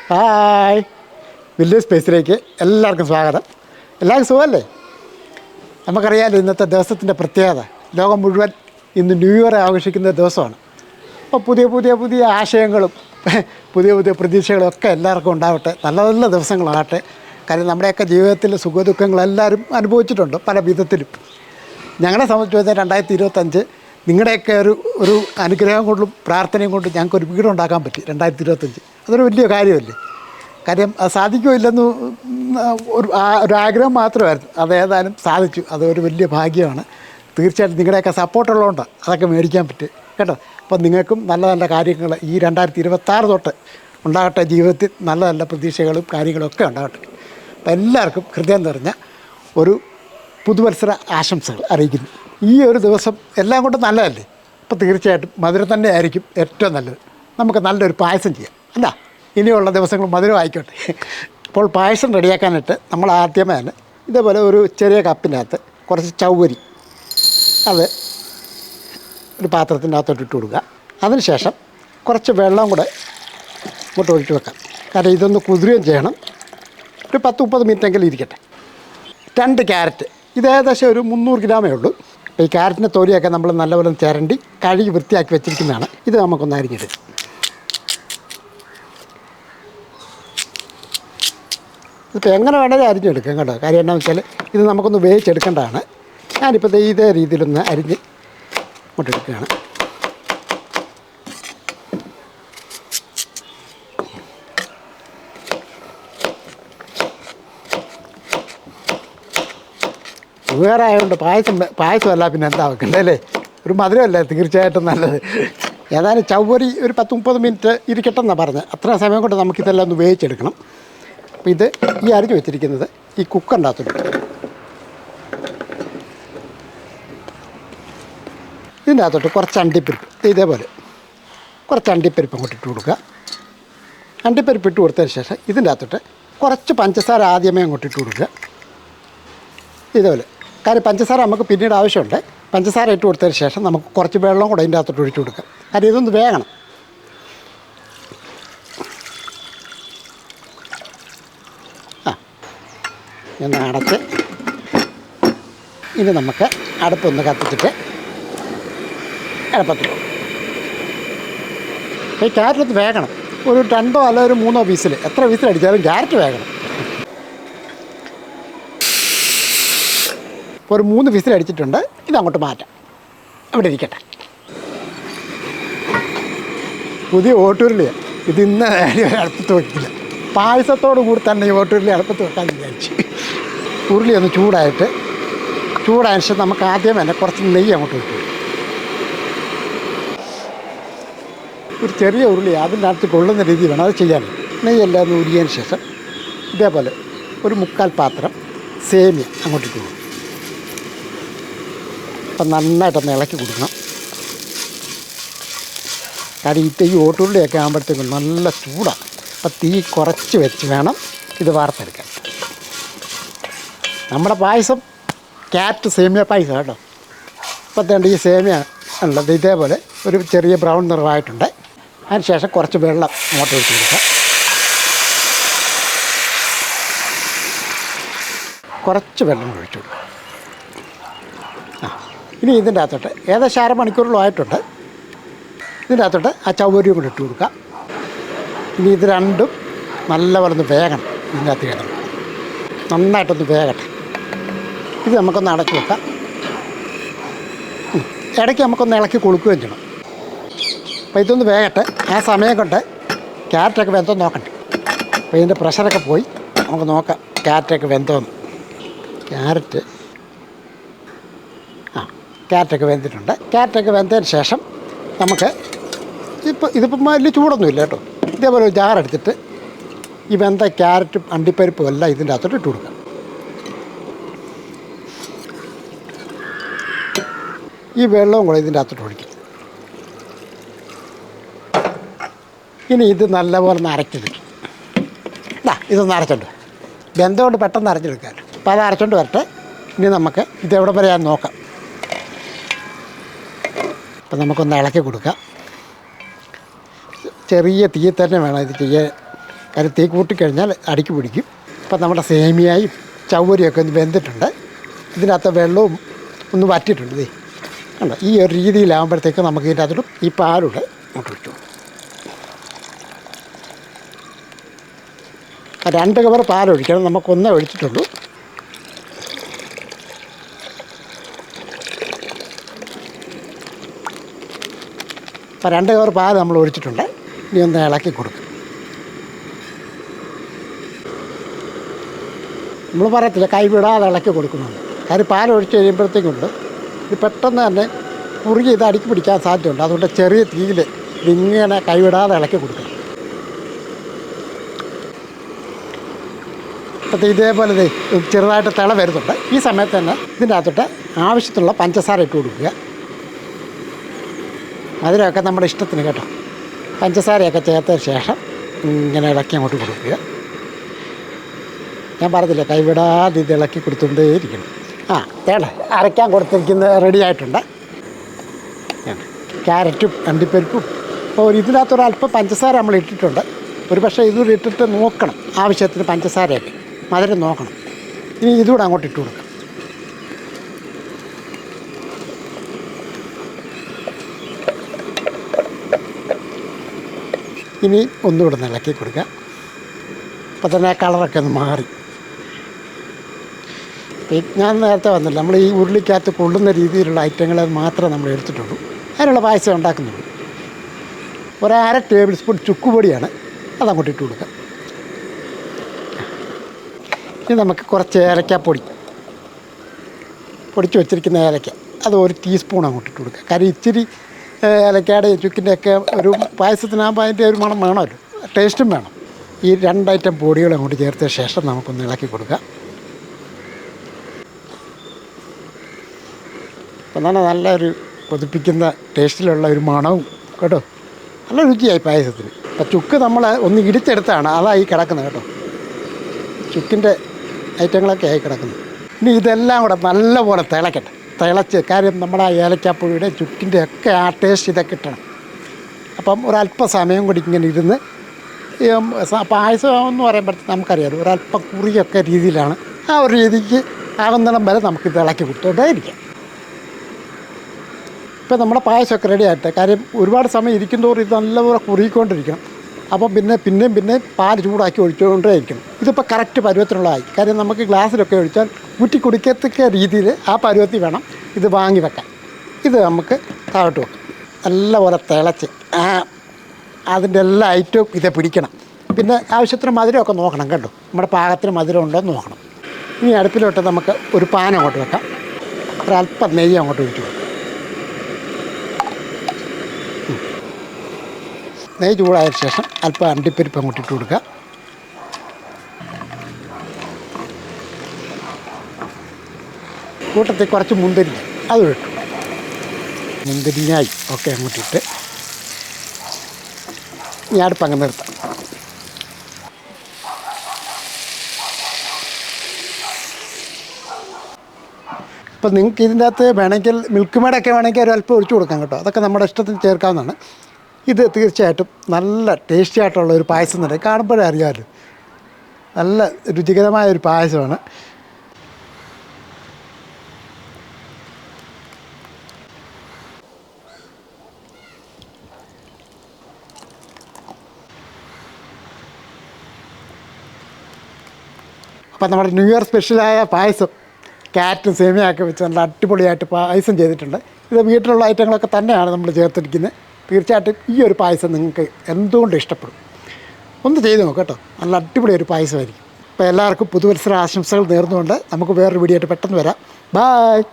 Hi, village സ്പേസിലേക്ക് എല്ലാവർക്കും സ്വാഗതം. എല്ലാവർക്കും സുഖമല്ലേ? നമുക്കറിയാമല്ലോ ഇന്നത്തെ ദിവസത്തിൻ്റെ പ്രത്യേകത. ലോകം മുഴുവൻ ഇന്ന് ന്യൂ ഇയർ ആഘോഷിക്കുന്ന ദിവസമാണ്. അപ്പോൾ പുതിയ ആശയങ്ങളും പുതിയ പ്രതീക്ഷകളും ഒക്കെ എല്ലാവർക്കും ഉണ്ടാവട്ടെ. നല്ല നല്ല ദിവസങ്ങളാകട്ടെ. കാര്യം നമ്മുടെയൊക്കെ ജീവിതത്തിൽ സുഖദുഃഖങ്ങളെല്ലാവരും അനുഭവിച്ചിട്ടുണ്ട് പല വിധത്തിലും. ഞങ്ങളെ സംബന്ധിച്ച് 2025 നിങ്ങളുടെയൊക്കെ ഒരു അനുഗ്രഹം കൊണ്ടും പ്രാർത്ഥനയും കൊണ്ടും ഞങ്ങൾക്കൊരു വീടുണ്ടാക്കാൻ പറ്റി. 2025 അതൊരു വലിയ കാര്യമല്ലേ. കാര്യം അത് സാധിക്കുമില്ലെന്ന് ഒരു ആഗ്രഹം മാത്രമായിരുന്നു. അതേതായാലും സാധിച്ചു. അതൊരു വലിയ ഭാഗ്യമാണ്. തീർച്ചയായിട്ടും നിങ്ങളുടെയൊക്കെ സപ്പോർട്ടുള്ളതുകൊണ്ടാണ് അതൊക്കെ മേടിക്കാൻ പറ്റും കേട്ടോ. അപ്പോൾ നിങ്ങൾക്കും നല്ല നല്ല കാര്യങ്ങൾ ഈ 2026 തൊട്ട് ഉണ്ടാകട്ടെ. ജീവിതത്തിൽ നല്ല നല്ല പ്രതീക്ഷകളും കാര്യങ്ങളും ഒക്കെ ഉണ്ടാകട്ടെ. അപ്പോൾ എല്ലാവർക്കും ഹൃദയം നിറഞ്ഞ ഒരു പുതുവത്സര ആശംസകൾ അറിയിക്കുന്നു. ഈ ഒരു ദിവസം എല്ലാം കൊണ്ടും നല്ലതല്ലേ. അപ്പോൾ തീർച്ചയായിട്ടും മധുരം തന്നെ ആയിരിക്കും ഏറ്റവും നല്ലത്. നമുക്ക് നല്ലൊരു പായസം ചെയ്യാം അല്ല. ഇനിയുള്ള ദിവസങ്ങൾ മധുരം ആയിക്കോട്ടെ. അപ്പോൾ പായസം റെഡിയാക്കാനായിട്ട് നമ്മൾ ആദ്യമേ തന്നെ ഇതേപോലെ ഒരു ചെറിയ കപ്പിനകത്ത് കുറച്ച് ചവ്വരി അത് ഒരു പാത്രത്തിൻ്റെ അകത്തോട്ട് ഇട്ട് കൊടുക്കുക. അതിനുശേഷം കുറച്ച് വെള്ളം കൂടെ ഇങ്ങോട്ട് ഒഴിച്ച് വെക്കാം. കാരണം ഇതൊന്ന് കുതിരുകയും ചെയ്യണം. ഒരു 10-30 മിനിറ്റെങ്കിലും ഇരിക്കട്ടെ. 2 ക്യാരറ്റ്, ഇത് ഏകദേശം ഒരു 300 ഗ്രാമേ ഉള്ളൂ. ഈ ക്യാരറ്റിൻ്റെ തൊലിയൊക്കെ നമ്മൾ നല്ലപോലെ ചിരണ്ടി കഴുകി വൃത്തിയാക്കി വെച്ചിരിക്കുന്നതാണ്. ഇത് നമുക്കൊന്ന് അരിഞ്ഞിടും. ഇപ്പോൾ എങ്ങനെ വേണമെങ്കിലും അരിഞ്ഞെടുക്കാം കേട്ടോ. കാര്യം എന്താണെന്ന് വെച്ചാൽ ഇത് നമുക്കൊന്ന് വേവിച്ചെടുക്കേണ്ടതാണ്. ഞാനിപ്പോൾ ഇതേ രീതിയിലൊന്ന് അരിഞ്ഞ് ഇങ്ങോട്ടെടുക്കുകയാണ്. വേറെ ആയതുകൊണ്ട് പായസമല്ല പിന്നെ എന്താ വെക്കണ്ടേ അല്ലേ. ഒരു മധുരമല്ലേ തീർച്ചയായിട്ടും നല്ലത്. ഏതായാലും ചവ്വരി ഒരു 10-30 മിനിറ്റ് ഇരിക്കട്ടെ എന്നാണ് പറഞ്ഞത്. അത്ര സമയം കൊണ്ട് നമുക്കിതെല്ലാം ഒന്ന് വേവിച്ചെടുക്കണം. അപ്പോൾ ഇത് ഈ അരിഞ്ഞ് വെച്ചിരിക്കുന്നത് ഈ കുക്കറിൻ്റെ അകത്തോട്ട്, ഇതിൻ്റെ അകത്തോട്ട് കുറച്ച് അണ്ടിപ്പരിപ്പ്, ഇതേപോലെ കുറച്ച് അണ്ടിപ്പരിപ്പ് അങ്ങോട്ട് ഇട്ട് കൊടുക്കുക. അണ്ടിപ്പരിപ്പ് ഇട്ട് കൊടുത്തതിന് ശേഷം ഇതിൻ്റെ അകത്തോട്ട് കുറച്ച് പഞ്ചസാര ആദ്യമേ അങ്ങോട്ട് ഇട്ട് കൊടുക്കുക. ഇതേപോലെ. കാര്യം പഞ്ചസാര നമുക്ക് പിന്നീട് ആവശ്യമുണ്ട്. പഞ്ചസാര ഇട്ട് കൊടുത്തതിന് ശേഷം നമുക്ക് കുറച്ച് വെള്ളം കൂടെ അതിൻ്റെ അകത്തോട്ട് ഒഴിച്ച് കൊടുക്കാം. കാര്യം ഇതൊന്ന് വേകണം. ഒന്ന് അടച്ച് ഇനി നമുക്ക് അടുപ്പൊന്ന് കത്തിച്ചിട്ട് അടുപ്പത്ത് പോകും. ഈ ക്യാരറ്റ് വേകണം. ഒരു 2 അല്ല ഒരു 3 വിസിൽ, എത്ര വിസിലടിച്ചാലും ക്യാരറ്റ് വേകണം. ഇപ്പോൾ ഒരു 3 വിസിലടിച്ചിട്ടുണ്ട്. ഇതങ്ങോട്ട് മാറ്റാം, അവിടെ ഇരിക്കട്ടെ. പുതിയ ഓട്ടുരുളിയാണ് ഇത്. ഇന്ന് അടുപ്പത്ത് വയ്ക്കില്ല. പായസത്തോടു കൂടി തന്നെ ഈ ഓട്ടുരുളി അടുപ്പത്ത് വെക്കാൻ വിചാരിച്ചു. ഉരുളി ഒന്ന് ചൂടായ ശേഷം നമുക്ക് ആദ്യം തന്നെ കുറച്ച് നെയ്യ് അങ്ങോട്ട് ഇട്ടു. ഒരു ചെറിയ ഉരുളി അതിൻ്റെ അകത്ത് കൊള്ളുന്ന രീതി വേണം അത് ചെയ്യാൻ. നെയ്യെല്ലാം ഒന്ന് ഉരുകിയതിന് ശേഷം ഇതേപോലെ ഒരു 3/4 പാത്രം സേമിയ അങ്ങോട്ട് ഇട്ടു. അപ്പം നന്നായിട്ടൊന്ന് ഇളക്കി കൊടുക്കണം. കാര്യം ഈ ഓട്ടുരുളിയൊക്കെ ആകുമ്പോഴത്തേക്കും നല്ല ചൂടാണ്. അപ്പം തീ കുറച്ച് വെച്ച് വേണം ഇത് വാർത്തെടുക്കാൻ. നമ്മുടെ പായസം ക്യാരറ്റ് സേമിയ പായസം കേട്ടോ. ഇപ്പോഴത്തേണ്ട ഈ സേമിയ ഉള്ളത് ഇതേപോലെ ഒരു ചെറിയ ബ്രൗൺ നിറമായിട്ടുണ്ട്. അതിന് ശേഷം കുറച്ച് വെള്ളം അങ്ങോട്ട് ഒഴിച്ച് കൊടുക്കുക. കുറച്ച് വെള്ളം ഒഴിച്ചു കൊടുക്കുക. ഇനി ഇതിൻ്റെ അകത്തോട്ട് ഏകദേശം 1/2 മണിക്കൂറോളം ആയിട്ടുണ്ട്. ഇതിൻ്റെ അകത്തോട്ട് ആ ചവ്വരിയും കൂടെ ഇട്ട് കൊടുക്കുക. ഇനി ഇത് രണ്ടും നല്ലപോലെ ഒന്ന് വേകണം. ഇതിൻ്റെ അകത്ത് കിടണം നന്നായിട്ടൊന്ന് വേകട്ടെ. ഇത് നമുക്കൊന്ന് അടച്ചു വെക്കാം. ഇടയ്ക്ക് നമുക്കൊന്ന് ഇളക്കി കൊടുക്കുകയും ചെയ്യണം. അപ്പോൾ ഇതൊന്ന് വേകട്ടെ. ആ സമയം കൊണ്ട് ക്യാരറ്റൊക്കെ വെന്തോ നോക്കട്ടെ. അപ്പോൾ ഇതിൻ്റെ പ്രഷറൊക്കെ പോയി നമുക്ക് നോക്കാം ക്യാരറ്റൊക്കെ വെന്തോന്ന്. ക്യാരറ്റൊക്കെ വെന്തിട്ടുണ്ട്. ക്യാരറ്റൊക്കെ വെന്തതിന് ശേഷം നമുക്ക് ഇതിപ്പം വലിയ ചൂടൊന്നുമില്ല കേട്ടോ. ഇതേപോലെ ഒരു ജാറെടുത്തിട്ട് ഈ വെന്ത ക്യാരറ്റും അണ്ടിപ്പരിപ്പും എല്ലാം ഇതിൻ്റെ അകത്തോട്ട് ഇട്ട് കൊടുക്കാം. ഈ വെള്ളവും കൂടെ ഇതിൻ്റെ അകത്തോട്ട് ഒഴിക്കും. ഇനി ഇത് നല്ലപോലെ ഒന്ന് അരച്ചെടുക്കും. ഇതൊന്ന് അരച്ചോണ്ട് വെന്തോണ്ട് പെട്ടെന്ന് അരച്ചെടുക്കാമല്ലോ. അപ്പോൾ അത് അരച്ചോണ്ട് വരട്ടെ. ഇനി നമുക്ക് ഇതെവിടെ വരെ നോക്കാം. അപ്പം നമുക്കൊന്ന് ഇളക്കി കൊടുക്കാം. ചെറിയ തീയിൽ തന്നെ വേണം ഇത് ചെയ്യാൻ. കാര്യം തീ കൂട്ടിക്കഴിഞ്ഞാൽ അടിക്ക് പിടിക്കും. അപ്പം നമ്മുടെ സേമിയായും ചവ്വരിയൊക്കെ ഒന്ന് വെന്തിട്ടുണ്ട്. ഇതിനകത്ത് വെള്ളവും ഒന്ന് വറ്റിയിട്ടുണ്ട്. ഇതേ കണ്ടോ, ഈ ഒരു രീതിയിലാകുമ്പോഴത്തേക്ക് നമുക്ക് ഇതിൻ്റെ അകത്തോട്ട് ഈ പാലൂടെ അങ്ങോട്ട് ഒഴിച്ചു. 2 കവർ പാലൊഴിക്കണം, നമുക്കൊന്നേ ഒഴിച്ചിട്ടുള്ളൂ. അപ്പോൾ 2 കവർ പാൽ നമ്മൾ ഒഴിച്ചിട്ടുണ്ട്. ഇനി ഒന്ന് ഇളക്കി കൊടുക്കും. നമ്മൾ പറയത്തില്ല കൈവിടാതെ ഇളക്കി കൊടുക്കുന്നുണ്ട്. കാര്യം പാൽ ഒഴിച്ച് കഴിയുമ്പോഴത്തേക്കുണ്ട് ഇത് പെട്ടെന്ന് തന്നെ കുറുകി ഇത് അടുക്കി പിടിക്കാൻ സാധ്യതയുണ്ട്. അതുകൊണ്ട് ചെറിയ തീയിൽ ഇതിങ്ങനെ കൈവിടാതെ ഇളക്കി കൊടുക്കണം. അപ്പോൾ ഇതേപോലെ ചെറുതായിട്ട് തിള വരുന്നുണ്ട്. ഈ സമയത്ത് തന്നെ ഇതിൻ്റെ അകത്തോട്ട് ആവശ്യത്തിനുള്ള പഞ്ചസാര ഇട്ട് കൊടുക്കുക. മധുരമൊക്കെ നമ്മുടെ ഇഷ്ടത്തിന് കേട്ടോ. പഞ്ചസാരയൊക്കെ ചേർത്തതിന് ശേഷം ഇങ്ങനെ ഇളക്കി അങ്ങോട്ട് കൊടുക്കുക. ഞാൻ പറഞ്ഞില്ല കൈവിടാതെ ഇത് ഇളക്കി കൊടുത്തുകൊണ്ടേയിരിക്കണം. അരയ്ക്കാൻ കൊടുത്തിരിക്കുന്നത് റെഡി ആയിട്ടുണ്ട്. ക്യാരറ്റും അണ്ടിപ്പരിപ്പും അപ്പോൾ ഇതിനകത്തൊരല്പം പഞ്ചസാര നമ്മൾ ഇട്ടിട്ടുണ്ട്. ഒരു പക്ഷേ ഇതുകൂടി ഇട്ടിട്ട് നോക്കണം, ആവശ്യത്തിന് പഞ്ചസാരയൊക്കെ മധുരം നോക്കണം. ഇനി ഇതുകൂടെ അങ്ങോട്ട് ഇട്ട് കൊടുക്കാം. ഇനി ഒന്നുകൂടെ ഒന്ന് ഇളക്കി കൊടുക്കുക. അപ്പോൾ തന്നെ കളറൊക്കെ ഒന്ന് മാറി. ഞാൻ നേരത്തെ വന്നില്ല, നമ്മൾ ഈ ഉരുളിക്കകത്ത് കൊള്ളുന്ന രീതിയിലുള്ള ഐറ്റങ്ങൾ മാത്രമേ നമ്മൾ എടുത്തിട്ടുള്ളൂ. അതിനുള്ള പായസം ഉണ്ടാക്കുന്നുള്ളൂ. 1/2 ടേബിൾ സ്പൂൺ ചുക്കുപൊടിയാണ്, അതങ്ങോട്ട് ഇട്ട് കൊടുക്കുക. ഇനി നമുക്ക് കുറച്ച് ഏലക്കാപ്പൊടി പൊടിച്ച് വെച്ചിരിക്കുന്ന ഏലക്ക അത് 1 ടീസ്പൂൺ അങ്ങോട്ട് ഇട്ട് കൊടുക്കുക. കാര്യം ഇച്ചിരി ഏലക്കയുടെ ചുക്കിൻ്റെയൊക്കെ ഒരു പായസത്തിനാകുമ്പോൾ അതിൻ്റെ ഒരു മണം വേണമല്ലോ, ടേസ്റ്റും വേണം. ഈ 2 ഐറ്റം പൊടികൾ അങ്ങോട്ട് ചേർത്ത ശേഷം നമുക്കൊന്ന് ഇളക്കി കൊടുക്കുക. അപ്പം തന്നെ നല്ലൊരു കൊതിപ്പിക്കുന്ന ടേസ്റ്റിലുള്ള ഒരു മണവും കേട്ടോ, നല്ല രുചിയായി പായസത്തിന്. അപ്പം ചുക്ക് നമ്മൾ ഒന്ന് ഇടിച്ചെടുത്താണ്, അതായി കിടക്കുന്നത് കേട്ടോ. ചുക്കിൻ്റെ ഐറ്റങ്ങളൊക്കെ ആയി കിടക്കുന്നത്. ഇനി ഇതെല്ലാം കൂടെ നല്ലപോലെ തിളച്ച്, കാര്യം നമ്മുടെ ആ ഏലക്കാപ്പൊടിയുടെ ചുക്കിൻ്റെ ഒക്കെ ആ ടേസ്റ്റ് ഇതൊക്കെ കിട്ടണം. അപ്പം ഒരല്പം സമയം കൂടി ഇങ്ങനെ ഇരുന്ന് പായസം എന്ന് പറയുമ്പോഴത്തേക്ക് നമുക്കറിയാമല്ലോ ഒരല്പം കുറിയൊക്കെ രീതിയിലാണ്. ആ ഒരു രീതിക്ക് ആകുന്നിടം വരെ നമുക്കിത് ഇളക്കി കൊടുത്തോണ്ടായിരിക്കാം. ഇപ്പം നമ്മുടെ പായസമൊക്കെ റെഡി ആയിട്ട്, കാര്യം ഒരുപാട് സമയം ഇരിക്കുന്തോറും ഇത് നല്ലപോലെ കുറുകിക്കൊണ്ടിരിക്കണം. അപ്പം പിന്നെ പാൽ ചൂടാക്കി ഒഴിച്ചുകൊണ്ടേയിരിക്കണം. ഇതിപ്പോൾ കറക്റ്റ് പരുവത്തിനുള്ളതായി. കാര്യം നമുക്ക് ഗ്ലാസ്സിലൊക്കെ ഒഴിച്ചാൽ ഊറ്റി കുടിക്കത്തക്ക രീതിയിൽ ആ പരുവത്തിൽ വേണം ഇത് വാങ്ങി വെക്കാൻ. ഇത് നമുക്ക് താഴോട്ട് വെക്കാം. നല്ലപോലെ തിളച്ച് അതിൻ്റെ എല്ലാ ഐറ്റവും ഇതേ പിടിക്കണം. പിന്നെ ആവശ്യത്തിന് മധുരമൊക്കെ നോക്കണം കേട്ടോ, നമ്മുടെ പാകത്തിന് മധുരം ഉണ്ടോ എന്ന് നോക്കണം. ഇനി അടുപ്പിലോട്ട് നമുക്ക് ഒരു പാൻ അങ്ങോട്ട് വെക്കാം. ഒരല്പം നെയ്യ് അങ്ങോട്ട് ഒഴിച്ചു കൊടുക്കാം. നെയ്യ് ചൂടായ ശേഷം അല്പം അണ്ടിപ്പരിപ്പ് അങ്ങോട്ട് ഇട്ട് കൊടുക്കുക. കൂട്ടത്തിൽ കുറച്ച് മുന്തിരിങ്ങ അതും ഇട്ടു. മുന്തിരിങ്ങായി ഒക്കെ അങ്ങോട്ടിട്ട് ഈ അടുപ്പങ്ങ് നിർത്താം. അപ്പോൾ നിങ്ങൾക്ക് ഇതിൻ്റെ അകത്ത് വേണമെങ്കിൽ മിൽക്ക് മേഡൊക്കെ വേണമെങ്കിൽ ഒരു അല്പം ഒഴിച്ചു കൊടുക്കാം കേട്ടോ. അതൊക്കെ നമ്മുടെ ഇഷ്ടത്തിന് ചേർക്കാവുന്നതാണ്. ഇത് തീർച്ചയായിട്ടും നല്ല ടേസ്റ്റി ആയിട്ടുള്ള ഒരു പായസം തന്നെ, കാണുമ്പോഴേ അറിയാമല്ലോ നല്ല രുചികരമായൊരു പായസമാണ്. അപ്പം നമ്മുടെ ന്യൂ ഇയർ സ്പെഷ്യലായ പായസം ക്യാരറ്റും സേമിയൊക്കെ വെച്ച് നല്ല അടിപൊളിയായിട്ട് പായസം ചെയ്തിട്ടുണ്ട്. ഇത് വീട്ടിലുള്ള ഐറ്റങ്ങളൊക്കെ തന്നെയാണ് നമ്മൾ ചേർത്തിരിക്കുന്നത്. തീർച്ചയായിട്ടും ഈ ഒരു പായസം നിങ്ങൾക്ക് എന്തുകൊണ്ടും ഇഷ്ടപ്പെടും. ഒന്ന് ചെയ്ത് നോക്കാം കേട്ടോ, നല്ല അടിപൊളി ഒരു പായസമായിരിക്കും. അപ്പോൾ എല്ലാവർക്കും പുതുവത്സര ആശംസകൾ നേർന്നുകൊണ്ട് നമുക്ക് വേറൊരു വീഡിയോ ആയിട്ട് പെട്ടെന്ന് വരാം. ബായ്.